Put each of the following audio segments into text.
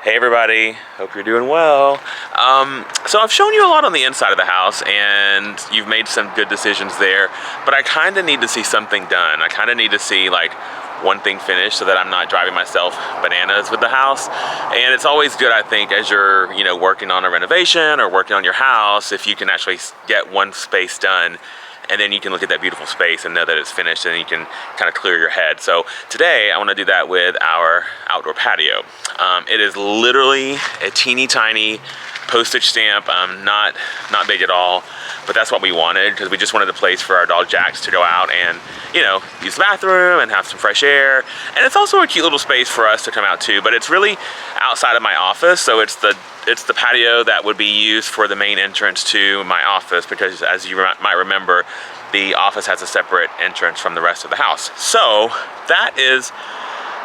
Hey everybody, hope you're doing well. So I've shown you a lot on the inside of the house and you've made some good decisions there, but I kind of need to see something done. I kind of need to see like one thing finished so that I'm not driving myself bananas with the house. And it's always good, I think, as you're working on a renovation or working on your house, if you can actually get one space done and then you can look at that beautiful space and know that it's finished and you can kind of clear your head. So today I want to do that with our outdoor patio. It is literally a teeny tiny postage stamp, not big at all, but that's what we wanted because we just wanted a place for our dog Jax to go out and use the bathroom and have some fresh air. And it's also a cute little space for us to come out to, but it's really outside of my office, so it's the patio that would be used for the main entrance to my office, because as you might remember, the office has a separate entrance from the rest of the house. So that is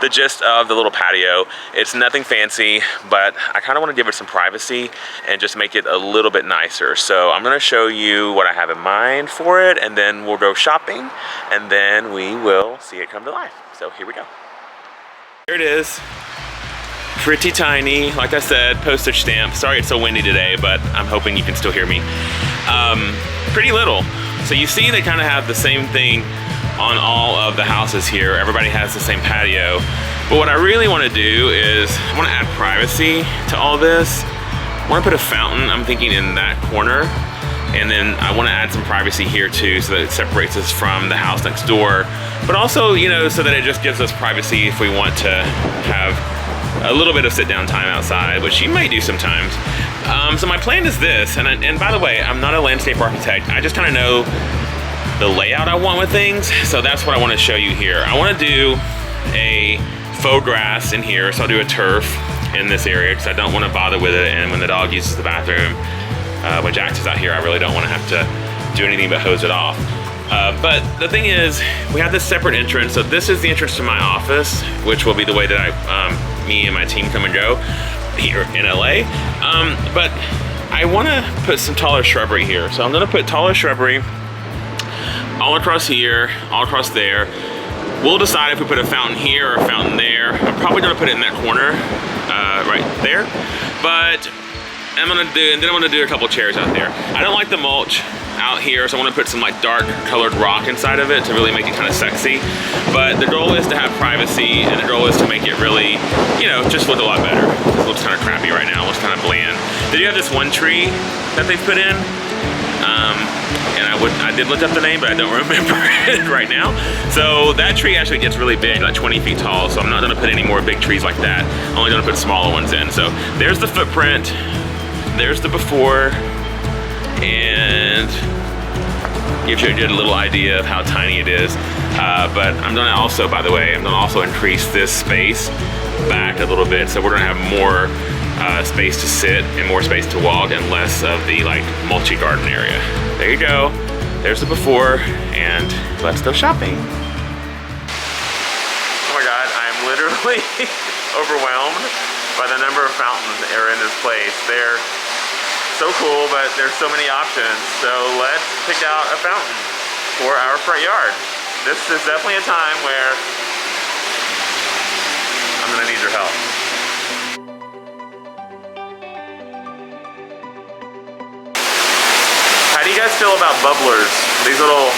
the gist of the little patio. It's nothing fancy, but I kind of want to give it some privacy and just make it a little bit nicer. So I'm going to show you what I have in mind for it, and then we'll go shopping, and then we will see it come to life. So here we go. Here it is. Pretty tiny, like I said, postage stamp. Sorry it's so windy today, but I'm hoping you can still hear me. Pretty little. So you see they kind of have the same thing on all of the houses here. Everybody has the same patio. But what I really want to do is I want to add privacy to all this. I want to put a fountain, I'm thinking, in that corner. And then I want to add some privacy here too, so that it separates us from the house next door. But also, so that it just gives us privacy if we want to have a little bit of sit-down time outside, which you may do sometimes. So my plan is this, and by the way, I'm not a landscape architect. I just kind of know the layout I want with things, so that's what I want to show you here. I want to do a faux grass in here, so I'll do a turf in this area because I don't want to bother with it, and when the dog uses the bathroom, when Jax is out here, I really don't want to have to do anything but hose it off. But the thing is, we have this separate entrance. So this is the entrance to my office, which will be the way that me and my team come and go here in LA. But I want to put some taller shrubbery here. So I'm going to put taller shrubbery all across here, all across there. We'll decide if we put a fountain here or a fountain there. I'm probably going to put it in that corner right there. But I'm going to do, and then I'm going to do a couple chairs out there. I don't like the mulch out here, so I want to put some like dark colored rock inside of it to really make it kind of sexy. But the goal is to have privacy, and the goal is to make it really, just look a lot better. It looks kind of crappy right now, it looks kind of bland. They do have this one tree that they've put in, and I did look up the name, but I don't remember it right now. So that tree actually gets really big, like 20 feet tall, so I'm not going to put any more big trees like that. I'm only going to put smaller ones in. So there's the footprint, there's the before, and gives you a good little idea of how tiny it is. But I'm gonna also, by the way, I'm gonna also increase this space back a little bit, so we're gonna have more space to sit and more space to walk and less of the like mulchy garden area. There you go. There's the before, and let's go shopping. Oh my God, I'm literally overwhelmed by the number of fountains that are in this place. They're so cool, but there's so many options. So let's pick out a fountain for our front yard. This is definitely a time where I'm gonna need your help. How do you guys feel about bubblers? These little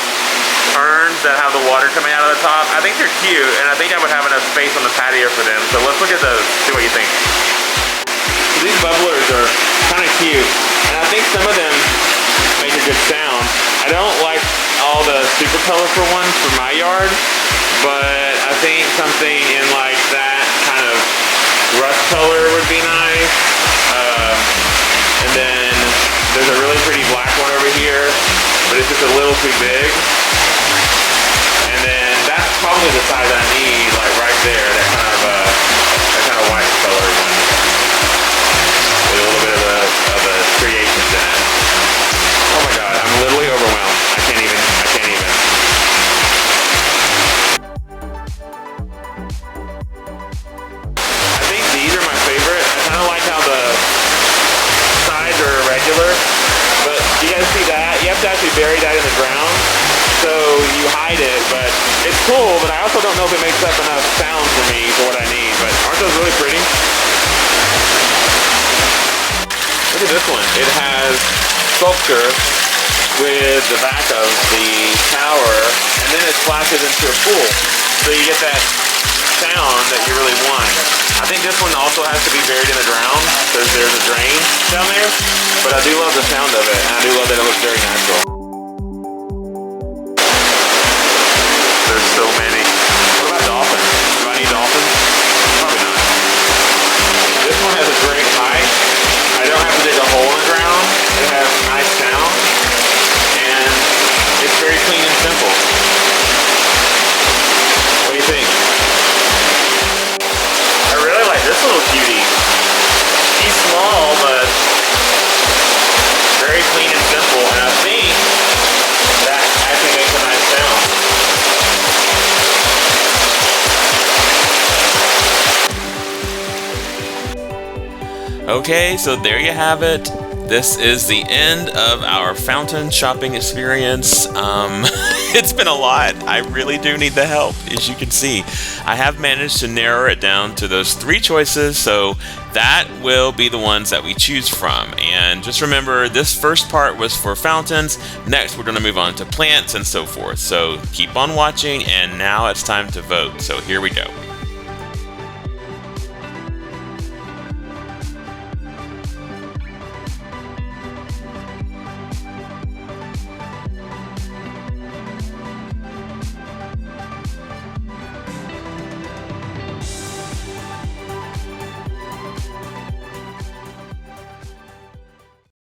urns that have the water coming out of the top. I think they're cute, and I think I would have enough space on the patio for them. So let's look at those, see what you think. So these bubblers are kind of cute, and I think some of them make a good sound. I don't like all the super colorful ones for my yard, but I think something in like that kind of rust color would be nice. And then there's a really pretty black one over here, but it's just a little too big. And then that's probably the size I need, like right there, that kind of white color one. With a little bit of a creations in it. Oh my God, I'm literally overwhelmed. I can't even. I think these are my favorite. I kind of like how the sides are irregular, but you guys see that? You have to actually bury that in the ground, so you hide it, but it's cool, but I also don't know if it makes up enough sound for me for what I need, but aren't those really pretty? Look at this one. It has sculpture with the back of the tower, and then it splashes into a pool. So you get that sound that you really want. I think this one also has to be buried in the ground because there's a drain down there. But I do love the sound of it, and I do love that it looks very natural. There's so many. What about dolphins? Do I need dolphins? Probably not. This one has a great height. I don't have to dig a hole in the ground. It has nice sound, and it's very clean and simple. What do you think? I really like this little cutie. He's small, but very clean and simple, and I think that actually makes a nice sound. Okay, so there you have it. This is the end of our fountain shopping experience. It's been a lot. I really do need the help, as you can see. I have managed to narrow it down to those 3 choices, so that will be the ones that we choose from. And just remember, this first part was for fountains. Next, we're going to move on to plants and so forth. So keep on watching, and now it's time to vote. So here we go.